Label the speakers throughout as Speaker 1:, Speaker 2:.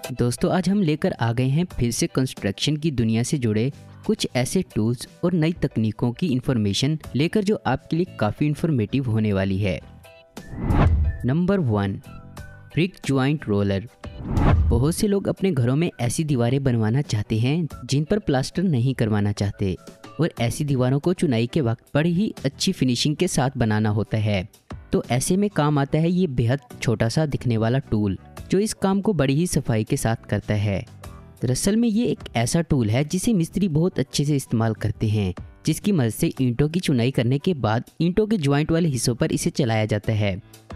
Speaker 1: दोस्तों आज हम लेकर आ गए हैं फिर से कंस्ट्रक्शन की दुनिया से जुड़े कुछ ऐसे टूल्स और नई तकनीकों की इन्फॉर्मेशन लेकर जो आपके लिए काफ़ी इन्फॉर्मेटिव होने वाली है। Number 1, brick joint roller. बहुत से लोग अपने घरों में ऐसी दीवारें बनवाना चाहते हैं जिन पर प्लास्टर नहीं करवाना चाहते और ऐसी दीवारों को चुनाई के वक्त बड़ी ही अच्छी फिनिशिंग के साथ बनाना होता है। तो ऐसे में काम आता है ये बेहद छोटा सा दिखने वाला टूल जो इस काम को बड़ी ही सफाई के साथ करता है। दरअसल में ये एक ऐसा टूल है जिसे मिस्त्री बहुत अच्छे से इस्तेमाल करते हैं, जिसकी मदद से ईंटों की चुनाई करने के बाद ईंटों के ज्वाइंट वाले हिस्सों पर इसे चलाया जाता है,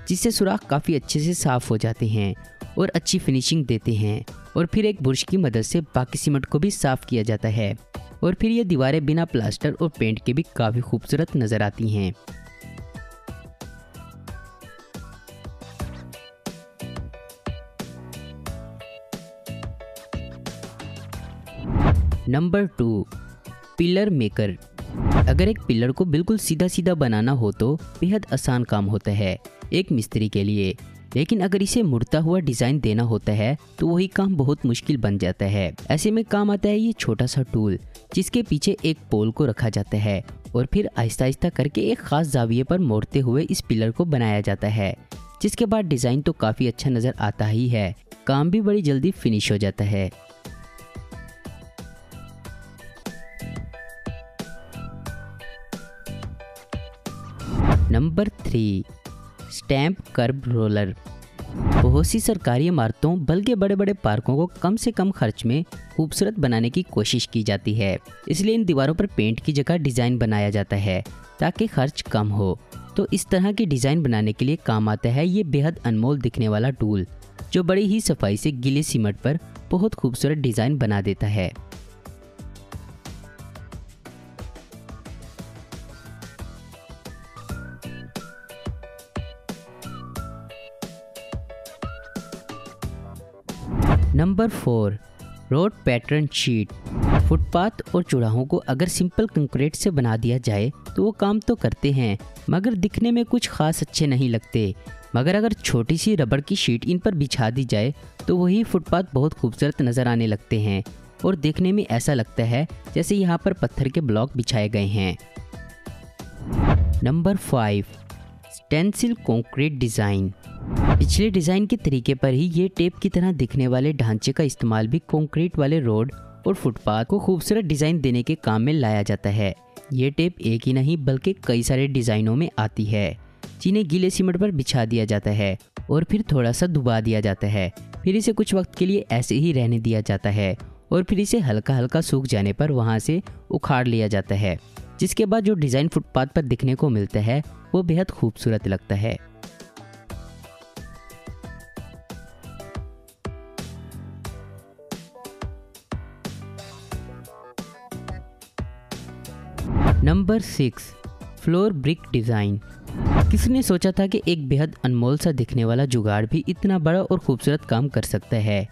Speaker 1: जिससे सुराख काफ़ी अच्छे से साफ हो जाते हैं और अच्छी फिनिशिंग देते हैं। और फिर एक ब्रश की मदद से बाकी सीमेंट को भी साफ किया जाता है और फिर ये दीवारें बिना प्लास्टर और पेंट के भी काफ़ी खूबसूरत नज़र आती हैं। Number 2, pillar maker. अगर एक पिलर को बिल्कुल सीधा सीधा बनाना हो तो बेहद आसान काम होता है एक मिस्त्री के लिए, लेकिन अगर इसे मुड़ता हुआ डिज़ाइन देना होता है तो वही काम बहुत मुश्किल बन जाता है। ऐसे में काम आता है ये छोटा सा टूल जिसके पीछे एक पोल को रखा जाता है और फिर आहिस्ता आहिस्ता करके एक ख़ास जाविये पर मोड़ते हुए इस पिलर को बनाया जाता है, जिसके बाद डिज़ाइन तो काफ़ी अच्छा नज़र आता ही है, काम भी बड़ी जल्दी फिनिश हो जाता है। Number 3, stamp kerb roller. बहुत सी सरकारी इमारतों बल्कि बड़े बड़े पार्कों को कम से कम खर्च में खूबसूरत बनाने की कोशिश की जाती है, इसलिए इन दीवारों पर पेंट की जगह डिज़ाइन बनाया जाता है ताकि खर्च कम हो। तो इस तरह की डिज़ाइन बनाने के लिए काम आता है ये बेहद अनमोल दिखने वाला टूल जो बड़ी ही सफाई से गीले सीमेंट पर बहुत खूबसूरत डिज़ाइन बना देता है। Number 4, road pattern sheet. Footpath और चौराहों को अगर सिंपल कंक्रीट से बना दिया जाए तो वो काम तो करते हैं मगर दिखने में कुछ खास अच्छे नहीं लगते, मगर अगर छोटी सी रबड़ की शीट इन पर बिछा दी जाए तो वही फुटपाथ बहुत खूबसूरत नज़र आने लगते हैं और देखने में ऐसा लगता है जैसे यहाँ पर पत्थर के ब्लॉक बिछाए गए हैं। Number 5, stencil concrete design. पिछले डिज़ाइन के तरीके पर ही ये टेप की तरह दिखने वाले ढांचे का इस्तेमाल भी कंक्रीट वाले रोड और फुटपाथ को खूबसूरत डिज़ाइन देने के काम में लाया जाता है। ये टेप एक ही नहीं बल्कि कई सारे डिज़ाइनों में आती है, जिन्हें गीले सीमेंट पर बिछा दिया जाता है और फिर थोड़ा सा दबा दिया जाता है, फिर इसे कुछ वक्त के लिए ऐसे ही रहने दिया जाता है और फिर इसे हल्का हल्का सूख जाने पर वहाँ से उखाड़ लिया जाता है, जिसके बाद जो डिज़ाइन फुटपाथ पर दिखने को मिलता है वो बेहद खूबसूरत लगता है। Number 6, floor brick design. किसने सोचा था कि एक बेहद अनमोल सा दिखने वाला जुगाड़ भी इतना बड़ा और खूबसूरत काम कर सकता है।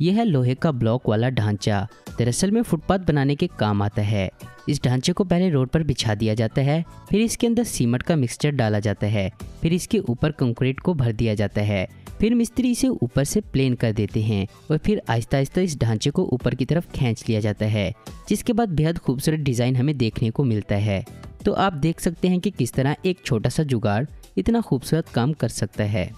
Speaker 1: यह है लोहे का ब्लॉक वाला ढांचा, दरअसल में फुटपाथ बनाने के काम आता है। इस ढांचे को पहले रोड पर बिछा दिया जाता है, फिर इसके अंदर सीमेंट का मिक्सचर डाला जाता है, फिर इसके ऊपर कंक्रीट को भर दिया जाता है, फिर मिस्त्री इसे ऊपर से प्लेन कर देते हैं और फिर आहिस्ता आहिस्ता इस ढांचे को ऊपर की तरफ खींच लिया जाता है, जिसके बाद बेहद खूबसूरत डिज़ाइन हमें देखने को मिलता है। तो आप देख सकते हैं कि किस तरह एक छोटा सा जुगाड़ इतना खूबसूरत काम कर सकता है।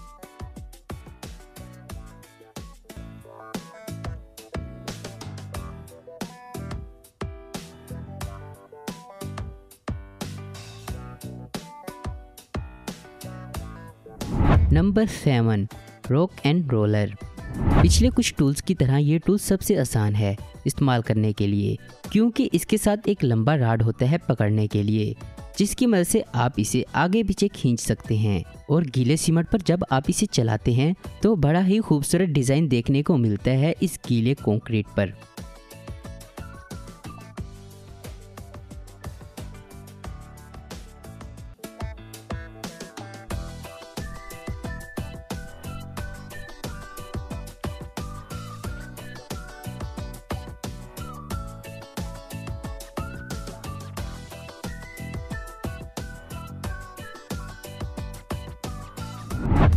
Speaker 1: Number 7, rock and roller. पिछले कुछ टूल्स की तरह ये टूल सबसे आसान है इस्तेमाल करने के लिए, क्योंकि इसके साथ एक लंबा राड होता है पकड़ने के लिए, जिसकी मदद से आप इसे आगे पीछे खींच सकते हैं और गीले सीमेंट पर जब आप इसे चलाते हैं तो बड़ा ही खूबसूरत डिज़ाइन देखने को मिलता है इस गीले कंक्रीट पर।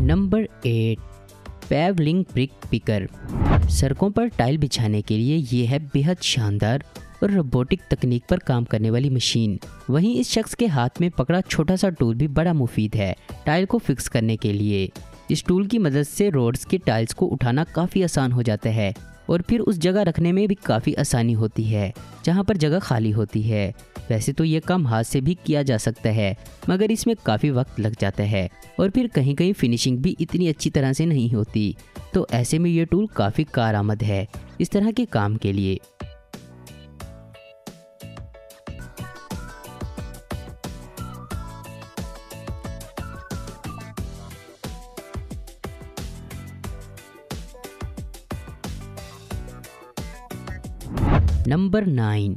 Speaker 1: Number 8, paving brick picker. सड़कों पर टाइल बिछाने के लिए ये है बेहद शानदार और रोबोटिक तकनीक पर काम करने वाली मशीन। वहीं इस शख्स के हाथ में पकड़ा छोटा सा टूल भी बड़ा मुफीद है टाइल को फिक्स करने के लिए। इस टूल की मदद से रोड्स के टाइल्स को उठाना काफ़ी आसान हो जाता है और फिर उस जगह रखने में भी काफ़ी आसानी होती है जहां पर जगह खाली होती है। वैसे तो ये काम हाथ से भी किया जा सकता है, मगर इसमें काफ़ी वक्त लग जाता है और फिर कहीं कहीं फिनिशिंग भी इतनी अच्छी तरह से नहीं होती। तो ऐसे में ये टूल काफ़ी कारआमद है इस तरह के काम के लिए। Number 9,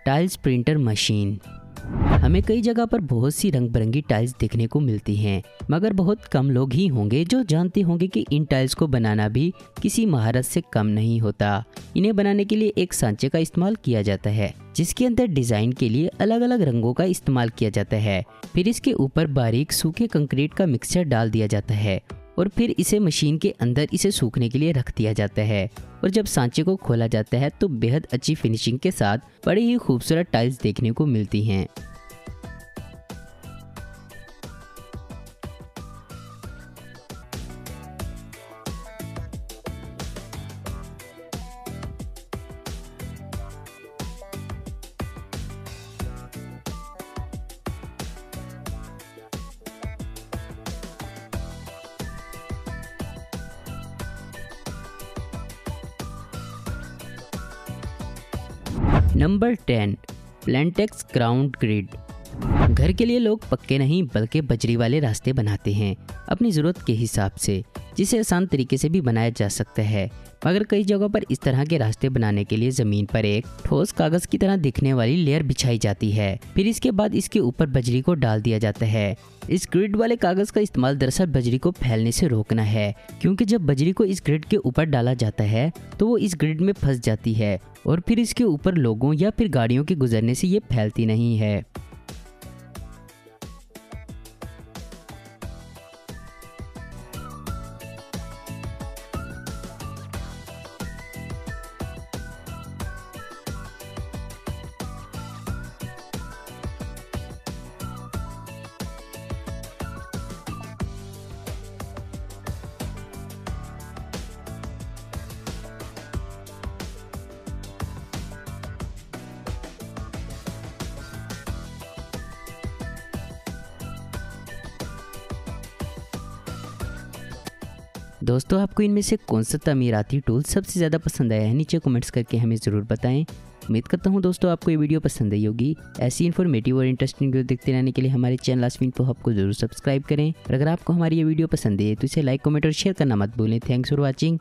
Speaker 1: tiles printer machine. हमें कई जगह पर बहुत सी रंग बिरंगी टाइल्स देखने को मिलती हैं, मगर बहुत कम लोग ही होंगे जो जानते होंगे कि इन टाइल्स को बनाना भी किसी महारत से कम नहीं होता। इन्हें बनाने के लिए एक सांचे का इस्तेमाल किया जाता है जिसके अंदर डिज़ाइन के लिए अलग अलग रंगों का इस्तेमाल किया जाता है। फिर इसके ऊपर बारीक सूखे कंक्रीट का मिक्सचर डाल दिया जाता है और फिर इसे मशीन के अंदर इसे सूखने के लिए रख दिया जाता है। और जब सांचे को खोला जाता है तो बेहद अच्छी फिनिशिंग के साथ बड़ी ही खूबसूरत टाइल्स देखने को मिलती हैं। Number 10, Plantex ground grid. घर के लिए लोग पक्के नहीं बल्कि बजरी वाले रास्ते बनाते हैं अपनी ज़रूरत के हिसाब से, जिसे आसान तरीके से भी बनाया जा सकता है। मगर कई जगहों पर इस तरह के रास्ते बनाने के लिए ज़मीन पर एक ठोस कागज़ की तरह दिखने वाली लेयर बिछाई जाती है। फिर इसके बाद इसके ऊपर बजरी को डाल दिया जाता है। इस ग्रिड वाले कागज़ का इस्तेमाल दरअसल बजरी को फैलने से रोकना है, क्योंकि जब बजरी को इस ग्रिड के ऊपर डाला जाता है तो वो इस ग्रिड में फंस जाती है और फिर इसके ऊपर लोगों या फिर गाड़ियों के गुजरने से ये फैलती नहीं है। दोस्तों, आपको इनमें से कौन सा तमीराती टूल सबसे ज़्यादा पसंद आया है? नीचे कमेंट्स करके हमें ज़रूर बताएं। उम्मीद करता हूं दोस्तों आपको ये वीडियो पसंद आई होगी। ऐसी इन्फॉर्मेटिव और इंटरेस्टिंग वीडियो देखते रहने के लिए हमारे चैनल आस्विन को आपको जरूर सब्सक्राइब करें। और अगर आपको हमारी ये वीडियो पसंद है तो इसे लाइक, कमेंट और शेयर करना मत भूलें। Thanks for watching.